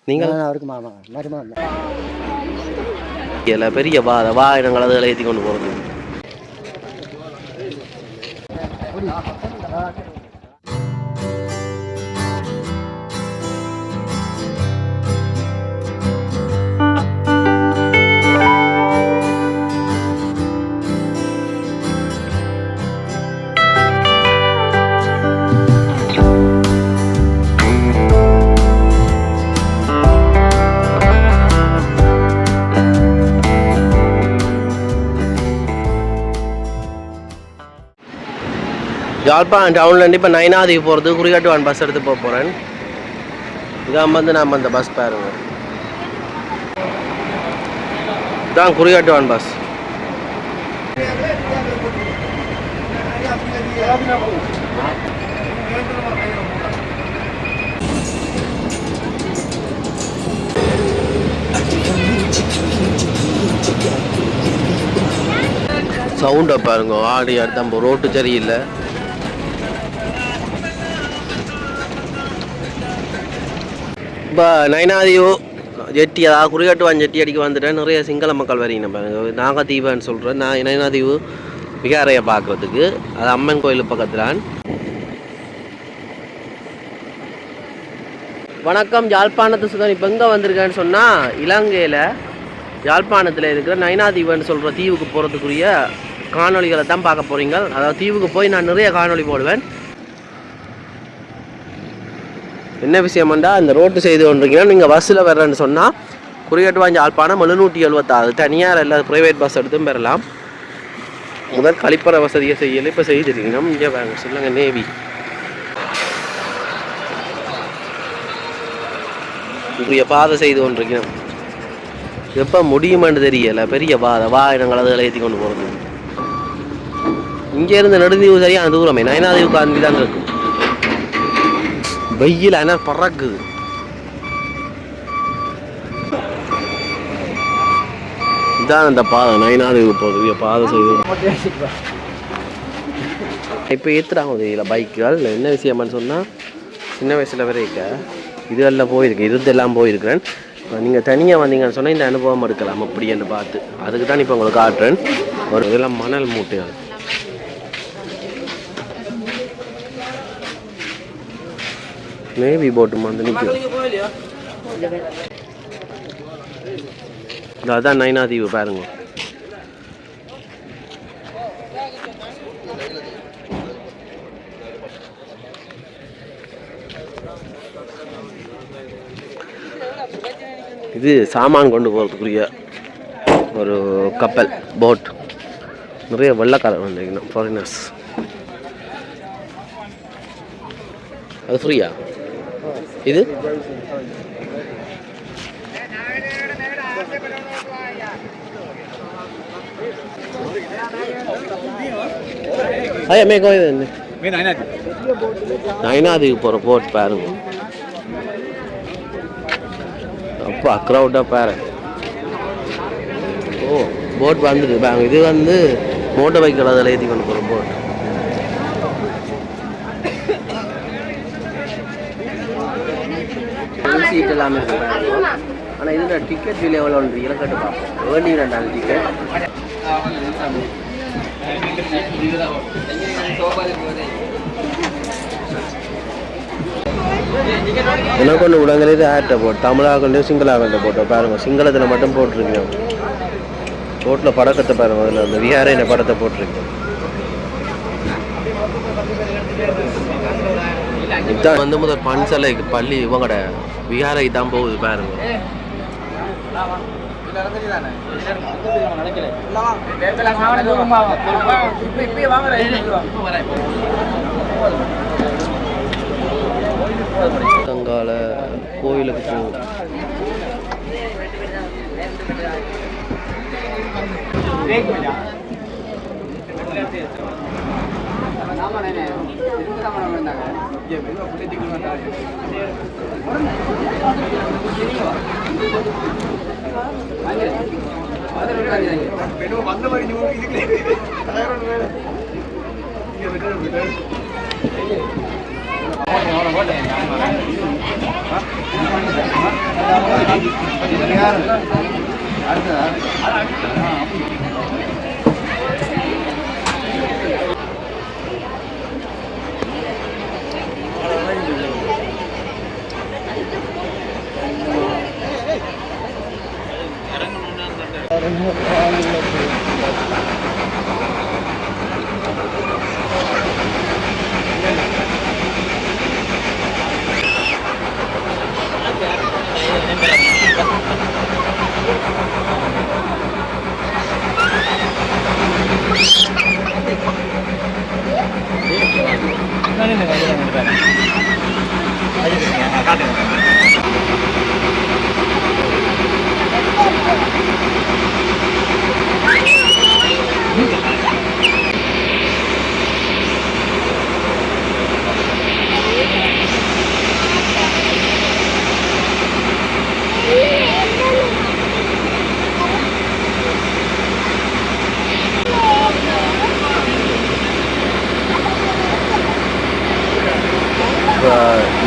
நீங்கள் அவருக்கு மாமா மருமகன் இல்லை பெரிய வாகனங்கள் அதில் ஏற்றி கொண்டு போகிறது. யாழ்ப்பாணம் டவுன்லேருந்து இப்போ நைனாதீவு போகிறது குறிகாட்டுவான் பஸ் எடுத்து போக போகிறேன். இதான் வந்து நம்ம அந்த பஸ் பாருங்க, இதான் குறிகாட்டுவான் பஸ். சவுண்டை பாருங்க, ஆடி அடுத்த ரோட்டு சரியில்லை. இப்போ நைனாதீவு ஜெட்டி, அதாவது குறிகாட்டுவான் ஜெட்டி அடிக்க வந்துட்டேன். நிறைய சிங்கள மக்கள் வரீங்க பாருங்க. நாகதீபன்னு சொல்கிறேன் நான் நைனாதீவு விகாரையை பார்க்குறதுக்கு. அது அம்மன் கோயில் பக்கத்தில். வணக்கம், யாழ்ப்பாணத்து சுதன். இப்போ எங்கே வந்திருக்கேன்னு சொன்னால் இலங்கையில் யாழ்ப்பாணத்தில் இருக்கிற நைனாதீவுன்னு சொல்கிற தீவுக்கு போகிறதுக்குரிய காணொலிகளை தான் பார்க்க போகிறீங்க. அதாவது தீவுக்கு போய் நான் நிறைய காணொலி போடுவேன். என்ன விஷயம்ண்டா, இந்த ரோட்டு செய்து கொண்டிருக்கீங்கன்னா நீங்கள் பஸ்ஸில் வர்றேன்னு சொன்னால் குறிகாட்டுவான் யாழ்ப்பாணம் 776 தனியார் இல்லை ப்ரைவேட் பஸ் எடுத்தும் பெறலாம். முதல் கழிப்பறை வசதியை செய்யலை, இப்போ செய்திருக்கீங்க. இங்கே வாங்க சொல்லுங்கள், நேவி இப்படிய பாதை செய்து கொண்டிருக்கணும். எப்போ முடியுமான்னு தெரியலை. பெரிய வாகனங்கள் அதில் ஏற்றி கொண்டு போகிறது. இங்கேருந்து நெடுந்தீவு சரியான தூரமே, நைனாதீவுக்கு அந்தி தான் இருக்கும். வெயில் ஆனால் பறக்குது. இதான் அந்த பாதை, நைனாதீவு போகுது பாதை செய்து. இப்போ ஏற்றுறாங்க தெரியல பைக்குகள். என்ன விஷயமானு சொன்னால், சின்ன வயசில் வரைக்க இதெல்லாம் போயிருக்கு, இருந்தெல்லாம் போயிருக்கிறேன். நீங்கள் தனியாக வந்தீங்கன்னு சொன்னால் இந்த அனுபவம் எடுக்கலாம் அப்படின்னு பார்த்து. அதுக்கு தான் இப்போ உங்களுக்கு காட்டுறேன். ஒரு இதெல்லாம் மணல் மூட்டைகள். நேவி போட்டு வந்து நிற்கும். அதான் நைனாதீவு பாருங்க. இது சாமான் கொண்டு போகிறதுக்குரிய ஒரு கப்பல், போட். நிறைய வெள்ளைக்காரர் வந்திருக்கணும், ஃபாரினர்ஸ். அது ஃப்ரீயா? இது நைனாதீவு போகிற போட் பாருங்க. அப்பா க்ரௌடாக பாரு. ஓ, போட் வந்துட்டு பாருங்க. இது வந்து மோட்டர் பைக்கில் அதில் ஏற்றி கொண்டு போகிற போட். சீட் எல்லாமே இருக்கு. ஆனால் இதில் டிக்கெட் விலை எவ்வளோ ஒன்று கட்டு பார்ப்போம். வேண்டிய 2 டிக்கெட். எனக்கு ஒன்று உலகளே ஆட்டை போட்டு தமிழாகண்டே சிங்களாகண்டே போட்டோம் பாருங்க. சிங்களத்தில் மட்டும் போட்டிருக்கோம். போட்டில் படக்கத்தை பாருங்க. அதில் அந்த விஹாரைன படத்தை போட்டிருக்கோம். இதுதான் வந்து முதல் பன்சலைக்கு பள்ளி இவங்கட விஹாரைக்கு தான் போகுது பாருங்க. தங்கால கோயிலுக்கு போகும்.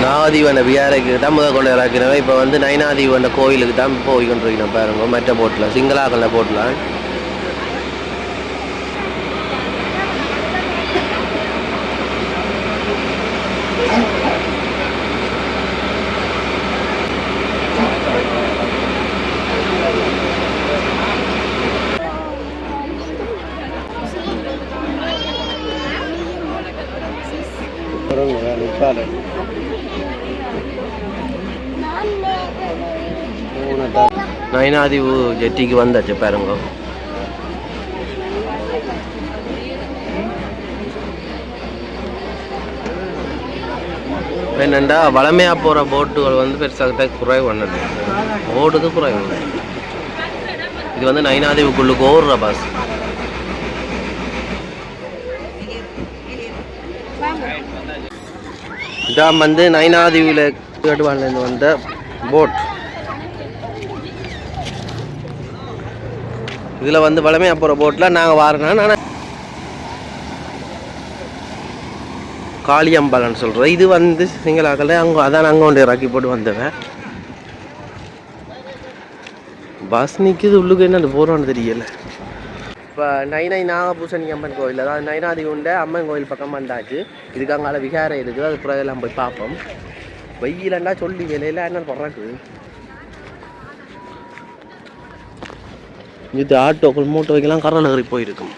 நாகாதீவன வியாரைக்கு தான் முதல் கொண்டு இறக்கிறோம். இப்போ வந்து நயனாதீவன கோயிலுக்கு தான் போய் கொண்டிருக்கணும் பாருங்க. மற்ற போட்டில் சிங்களாக்களில் போட்டலாம். நயனாதீவு ஜெட்டிக்கு வந்தாச்சு பாருங்க. என்னண்டா வளமையாக போகிற போட்டுகள் வந்து பெருசாக குறைவு பண்ணது, ஓடுது குறைவு. இது வந்து நயனாதீவுக்குள்ளுக்கு ஓடுற பஸ். இதான் வந்து நயனாதீவில் கேட்டுவான்லேருந்து வந்த போட். இதில் வந்து வளமையாக போகிற போட்டில் நாங்கள் வாரேன்னா நான் காளியம்பாலன்னு சொல்கிறோம். இது வந்து சிங்களாக்கள் அங்கே அதான் அங்கே கொண்டு இறக்கி போட்டு வந்தவன். பஸ் நிற்கிது உள்ளுக்கு என்ன போகிறோன்னு தெரியலை. இப்போ நாகபூசணி அம்மன் கோயில், அதாவது நயனாதீவுண்ட அம்மன் கோயில் பக்கம் வந்தாச்சு. இதுக்கு அங்கால விகாரம் இருக்குது, அது பிறகு போய் பார்ப்போம். வெயிலண்டா சொல்லி வேலையில் என்ன பண்ணுறாக்கு. இது ஆட்டோக்கள் மூட்டை வைக்கலாம் கரை நகரி போயிருக்கும்.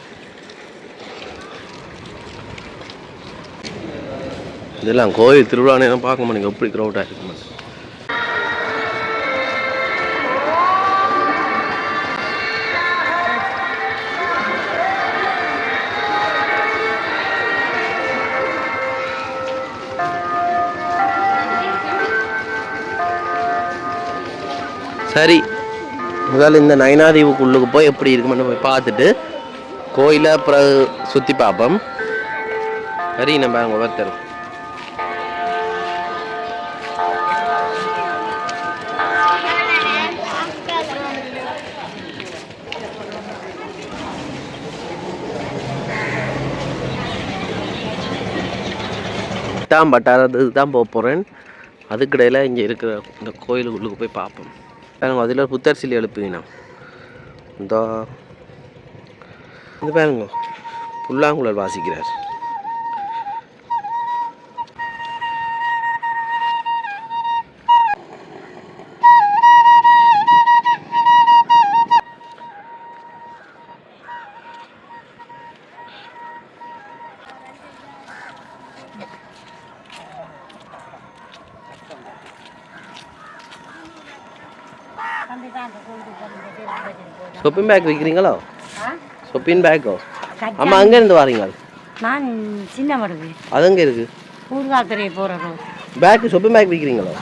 இதெல்லாம் கோயில் திருவிழா நேரம் பார்க்க மாட்டேங்க எப்படி க்ரௌடாக இருக்கும். சரி, முதல்ல இந்த நயனாதீவுக்குள்ளுக்கு போய் எப்படி இருக்குமென்னு போய் பார்த்துட்டு கோயிலை அப்புறம் சுற்றி பார்ப்போம். சரி, நம்ம அங்கே ஒருத்தர் தான் பட்டாரத்துக்கு தான் போக போகிறேன். அதுக்கிடையில் இங்கே இருக்கிற இந்த கோயிலுக்குள்ளுக்கு போய் பார்ப்போம். அதில் புத்தர் சிலை எழுப்புவீங்க. இந்த இது பாருங்க, புல்லாங்குழல் வாசிக்கிறார். ஷாப்பிங் பேக் விற்கிறீங்களோ? ஷாப்பிங் பேக்கோ? ஆமாம், அங்கேருந்து வாரீங்க? நான் சின்ன மடுவு. அது எங்கே இருக்குது? ஊர்காத்துறை போகிறோம். பேக்கு ஷாப்பிங் பேக் விற்கிறீங்களோ?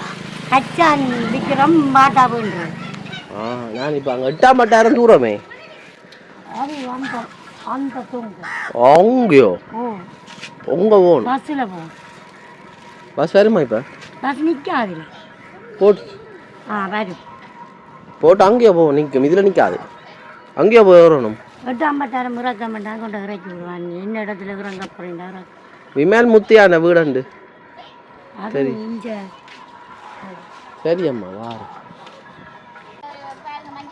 கச்சான் விற்கிறோம், மாட்டா போயிடுறோம். நான் இப்போ அங்கே 8 மட்டாரம் தூரமே. அது அந்த தூங்க அங்கேயோ? உங்க போகணும். பஸ்ஸில் போகும். பஸ் வருமா? இப்போ பஸ் நிற்காது. போட்டு வரும். போட்டு அங்கேயோ போவோம், நிற்கும். இதில் நிற்காது, அங்கேயோ போய் வரணும். 8 முறாக்கம்பட்டாங்க கொண்டு இறக்கி விடுவாங்க. என்ன இடத்துல இருக்கிறாங்க அப்புறம் விமேல் முத்தியான வீடுண்டு. அது சரி இங்க சரி அம்மா வாரம்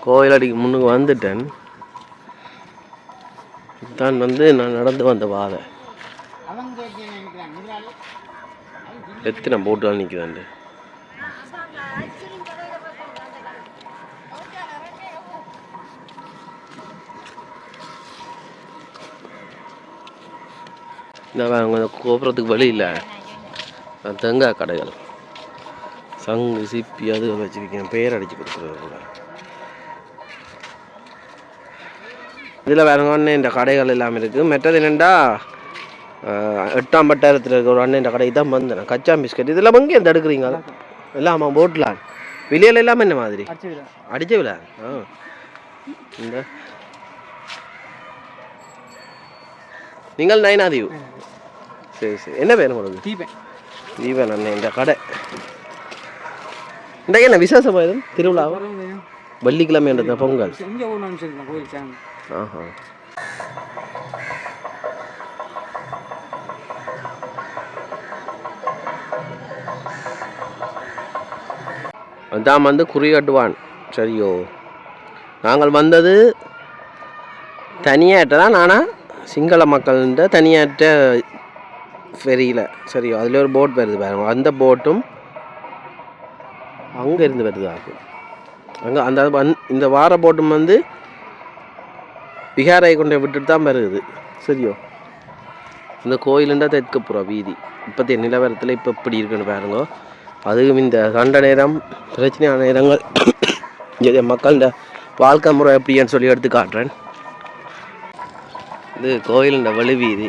கோயிலடிக்கு முன்னுக்கு வந்துட்டேன். தான் வந்து நான் நடந்து வந்த பாதை எத்தனை போட்டுலாம் நிற்குதாண்டு. இந்த கோபுரத்துக்கு வழியில் தேங்காய் கடைகள் சங்கு சிப்பி அது வச்சுருக்கேன், பேர் அடித்து கொடுக்குறது. இதில் வேறு அண்ணன் இந்த கடைகள் எல்லாம் இருக்குது. மெட்டது என்னென்னா 8ஆம் வட்டாரத்தில் இருக்க ஒரு அண்ணன் இந்த கடைக்கு தான் வந்தேன். கச்சா பிஸ்கட் இதெல்லாம் எங்கே இருந்து எடுக்கிறீங்க? எல்லாம் ஆமாம் போட்லாம் விலையில் இல்லாமல் என்ன மாதிரி அடிச்ச விலை. இந்த நீங்கள் நயனாதீவு. சரி சரி, என்ன பேர் உங்களுக்கு? தீபன் அண்ணன். இந்த கடை இன்றைக்கு என்ன விசேஷமாக எதுவும் திருவிழாவா? வெள்ளிக்கிழமை பொங்கல். ஆஹா. அதான் வந்து குறிகட்டுவான். சரியோ, நாங்கள் வந்தது தனியாட்ட தான். ஆனால் சிங்கள மக்கள்கிட்ட தனியாட்ட ஃபெரியில் சரியோ, அதில் ஒரு போட் வருது பாருங்க. அந்த போட்டும் அங்கே இருந்து வருது ஆகும். அங்கே அந்த இந்த வார போட்டும் வந்து விகாரை கொண்டே விட்டுட்டு தான் வருது. சரியோ, இந்த கோயிலுண்டா தெற்கப்புறம் வீதி இப்போத்தைய நிலவரத்தில் இப்போ எப்படி இருக்குன்னு பாருங்க. அதுவும் இந்த சண்டை நேரம் பிரச்சனையான நேரங்கள் இங்கே மக்கள்கிட்ட வாழ்க்கை முறை எப்படின்னு சொல்லி எடுத்து காட்டுறேன். இது கோயிலுண்ட வழி வீதி.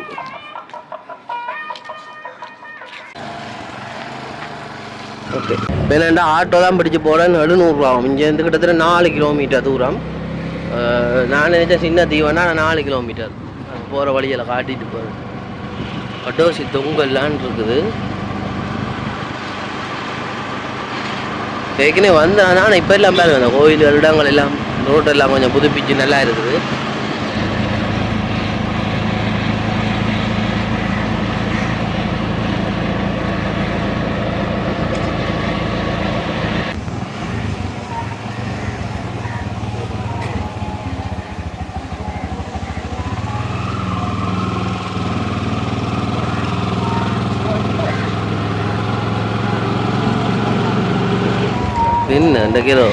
ஓகே, என்னென்னா ஆட்டோ தான் பிடிச்சி போகிறேன். 700 ரூபா ஆகும். இங்கேருந்து கிட்டத்தட்ட 4 கிலோமீட்டர் தூரம். நான் நினைச்சேன் சின்ன தீவனா 4 கிலோமீட்டர் போகிற வழியில் காட்டிட்டு போகிறேன். பட்டோசி தொங்கல்லான் இருக்குது. ஏற்கனவே வந்தேன் நான். இப்போ எல்லாம் பாருங்க, அந்த கோயில் இடங்கள் எல்லாம் ரோட்டெல்லாம் கொஞ்சம் புதுப்பிச்சு நல்லா இருக்குது. என்ன இந்த கிலோ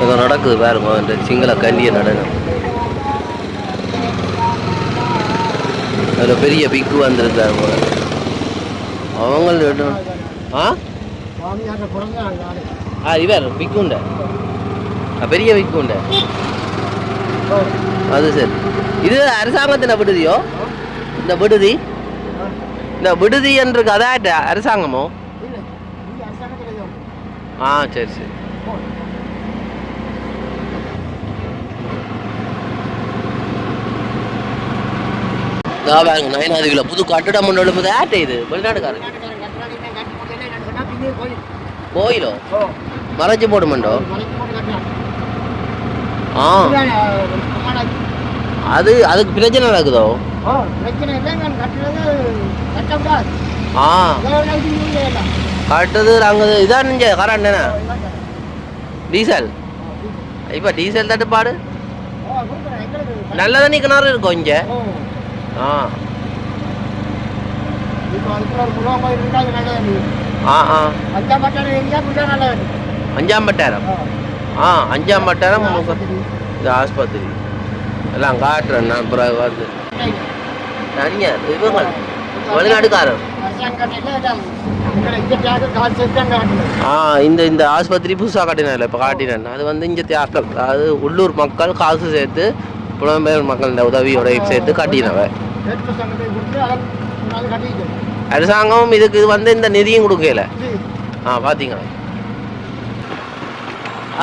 ஏதோ நடக்குது பாருங்க, இந்த சிங்கள கண்டிய நடனம். அதில் பெரிய பிக்கு வந்துருக்காங்க அவங்க. இவர் பிக்குண்ட பெரிய பிக்குண்ட. அது சரி, இது அரசாங்கத்தின விடுதியோ? இந்த விடுதி, இந்த விடுதி என்று அதாட்ட அரசாங்கமோ? சரி சரி. நயனாதிவில் புது கட்டிடம் ஒன்று எழுப்புது. ஆட்டை இது வெளிநாட்டுக்காரங்க கோயிலோ மறைச்சு போடுமண்டோ? அதுக்கு பிரச்சனை நடக்குதோ? கட்டுது அங்கே இதான் இங்கே கரண்ட் என்ன டீசல். இப்போ டீசல் தட்டுப்பாடு நல்ல தண்ணி கிணறு இருக்கும் இங்கே. அஞ்சாம் பட்டாரம். அஞ்சாம் பட்டாரம் இது ஆஸ்பத்திரி எல்லாம் காட்டுறேன் நான். அப்புறம் வந்து தனியார் இவங்க வெளிநாட்டுக்காரர். இந்த ஆஸ்பத்திரி புதுசாக காட்டினால இப்போ காட்டினேன். அது வந்து இங்கே தியாகம், அது உள்ளூர் மக்கள் காசு சேர்த்து புலம்பெயர் மக்கள் உதவியோட சேர்த்து காட்டினவ. அரசாங்கம் இதுக்கு வந்து இந்த நிதியும் கொடுக்கல. பார்த்தீங்களா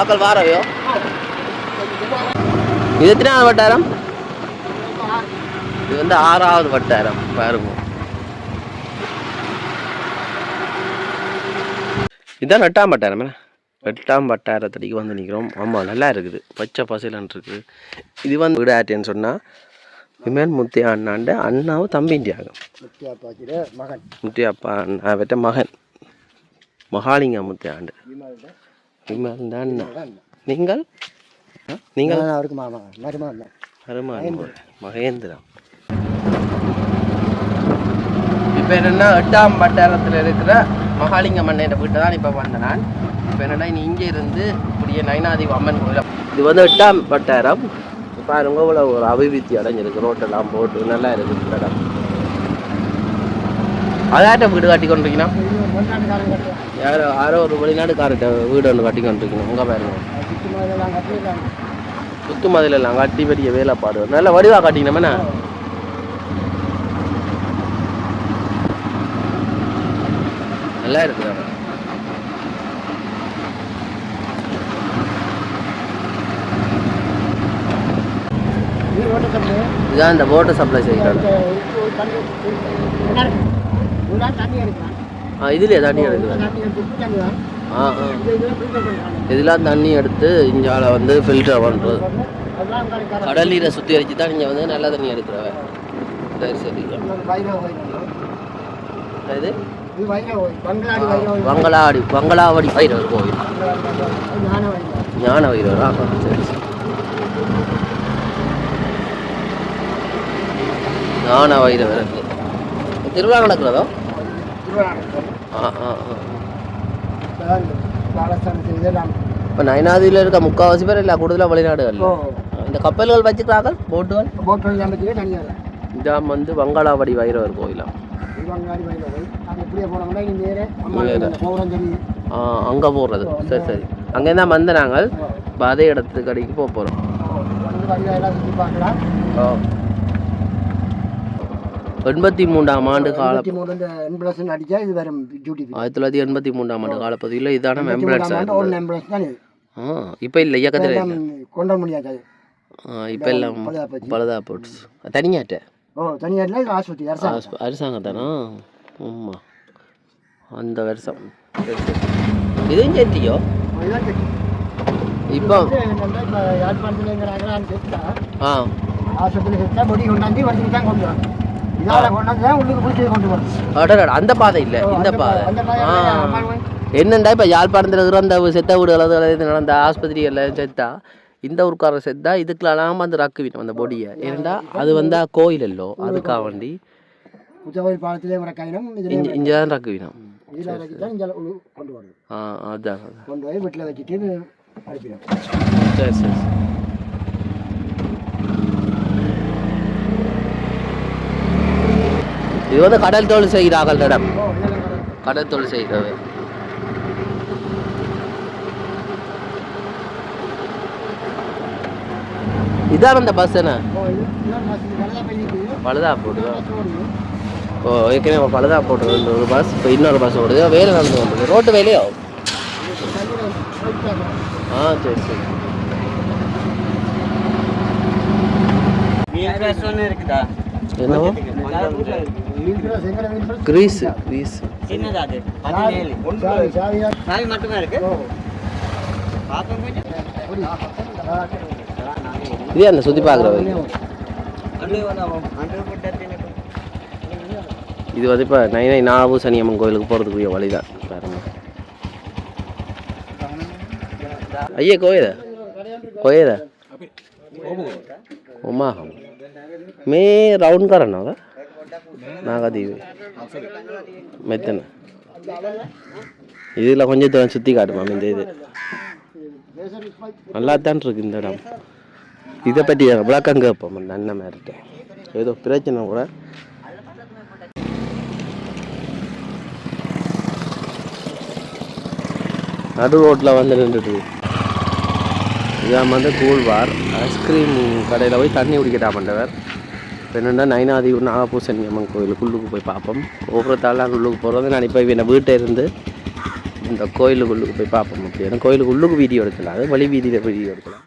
ஆக்கள் வாரவையோ? இது எத்தனாவது வட்டாரம்? இது வந்து 6வது வட்டாரம் பாருங்க. இதுதான் 8ஆம் வட்டாரம். 8ஆம் வட்டாரத்தடிக்கு வந்து நிற்கிறோம். ஆமாம், நல்லா இருக்குது, பச்சை பசைலன்னு இருக்குது. இது வந்து வீடு ஆட்டேன்னு சொன்னால் விமன் முத்தியா அண்ணாண்ட அண்ணாவும் தம்பிண்டியாகும். முத்தியாப்பா அண்ணா வெட்ட மகன். மகாலிங்கமுத்து ஆண்டு விமல் தான். நீங்கள் நீங்கள் அவருக்கு மாமா மருமகன் அருமான் மகேந்திரா. இப்போ என்னென்னா 8ஆம் வட்டாரத்தில் இருக்கிற மகாலிங்கம் அண்ணன் வீட்டை தான் இப்போ வந்தேன் நான். இப்போ என்னென்னா இனி இங்கே இருந்து இப்படியே நயனாதேவி அம்மன் கோயில். இது வந்து 8ஆம் வட்டாரம். பாருங்க இவ்வளோ ஒரு அபிவிருத்தி அடைஞ்சிருக்கு, ரோட்டெல்லாம் போட்டு நல்லா இருக்குது இந்த இடம். அதாட்ட வீடு கட்டி கொண்டிருக்கணும், யாரோ ஒரு வெளிநாட்டுக்காரர்கிட்ட வீடு ஒன்று கட்டி கொண்டிருக்கணும். உங்கள் பாருங்க சுத்து மதிலெல்லாம் கட்டி பெரிய வேலைப்பாடு நல்லா வடிவாக காட்டிக்கணுமேண்ணா. நல்லா இருக்குது. இதுதான் இந்த வாட்டர் சப்ளை செய்கிறாங்க. இதுலையே தண்ணி எடுக்குது. இதெல்லாம் தண்ணி எடுத்து இஞ்சால வந்து ஃபில்டர் பண்ணுறது. கடல் நீரை சுற்றி அடிச்சு தான் நீங்கள் வந்து நல்ல தண்ணி எடுக்கிறவ. சரி சரி. இது வங்களாவடி பைரவர் கோவில், ஞான வைரவரா? சரி சரி. ஞான வைரவர் திருவிழா நடக்கிறதோ? இப்போ நயனாதியில் இருக்க முக்கால்வாசி பேர் இல்லை, கூடுதலாக வெளிநாடுகள். இந்த கப்பல்கள் வச்சுக்கிறார்கள், போட்டுகள். இதான் வந்து வங்காளாவடி வைரவர் கோயிலாம். அங்கே போடுறது. சரி சரி. அங்கேருந்து தான் வந்து நாங்கள் அதே இடத்துக்கு கடைக்கு போக போகிறோம். 83ஆம் ஆண்டு கால 1983ஆம் ஆண்டு காலப்பகுதியில் இதான ஆம்புலன்ஸ். இப்போ இல்லை இயக்கத்தில் இப்போ எல்லாம் பழுதா போட்டு தனியாட்ட அரசாங்கத்தானா? ஆமாம், அந்த வருஷம். இதுவும் சேர்த்தியோ? இப்போ அந்த பாதை இல்லை, இந்த பாதை. என்னண்டா இப்போ யாழ்ப்பாணத்தில் இருக்கிற அந்த செத்த வீடுகள் நடந்த ஆஸ்பத்திரிகளில் செத்தா, இந்த ஊருக்காரர் செத்தா இதுக்கெல்லாம் வந்து ரக்குவினோம் அந்த பொடியை. ஏன்னா அது வந்து கோயில் இல்லோ, அதுக்காக வேண்டி இங்கே தான் ரக்குவினோம். அதான் சரி சரி. இது வந்து கடல் தொழில் செய்கிறார்கள் இடம், கடல் தொழில் செய்கிறது. இதான் அந்த பஸ் என்ன பழுதா போடுது? ஓ, ஏற்கனவே பழுதா போட்டுருது ஒரு பஸ். இப்போ இன்னொரு பஸ் ஓடுது, வேலை நடந்து கொண்டு ரோட்டு வேலையோ? சரி சரி. இருக்குதா என்னவோ கிரீஸ் கிரீஸ் இதே அந்த சுற்றி பார்க்குறவங்க. இது வந்து இப்போ நாவு சனியம்மன் கோயிலுக்கு போகிறதுக்குரிய வழிதான் பாருங்க. ஐயா கோயில கோயில உமா மே ரவுண்ட் கரண்ணா நாகதீவு மெத்தனை இதில் கொஞ்சம் சுற்றி காட்டுமா இந்த இது நல்லா தான் இருக்கு இந்த இடம். இதை பற்றி விளக்கம் கேட்போம் அந்த அண்ணன் மாதிரிட்ட. ஏதோ பிரச்சனை கூட நடு ரோட்டில் வந்து நின்றுட்டு. இதான் வந்து கூழ்வார் ஐஸ்கிரீம் கடையில் போய் தண்ணி குடிக்கட்டா பண்ணுறவர். இப்போ என்னென்னா நயனாதேவி நாகபூசணி அம்மன் கோயிலுக்குள்ளுக்கு போய் பார்ப்போம். ஒவ்வொருத்தாலாம் உள்ளுக்கு போகிறது. நான் இப்போ என்ன வீட்டை இருந்து இந்த கோயிலுக்குள்ளுக்கு போய் பார்ப்போம். அப்படி ஏன்னா கோயிலுக்கு உள்ளுக்கு வீடியோ எடுக்கலாம், அது வழி வீதியில் வீடியோ எடுக்கலாம்.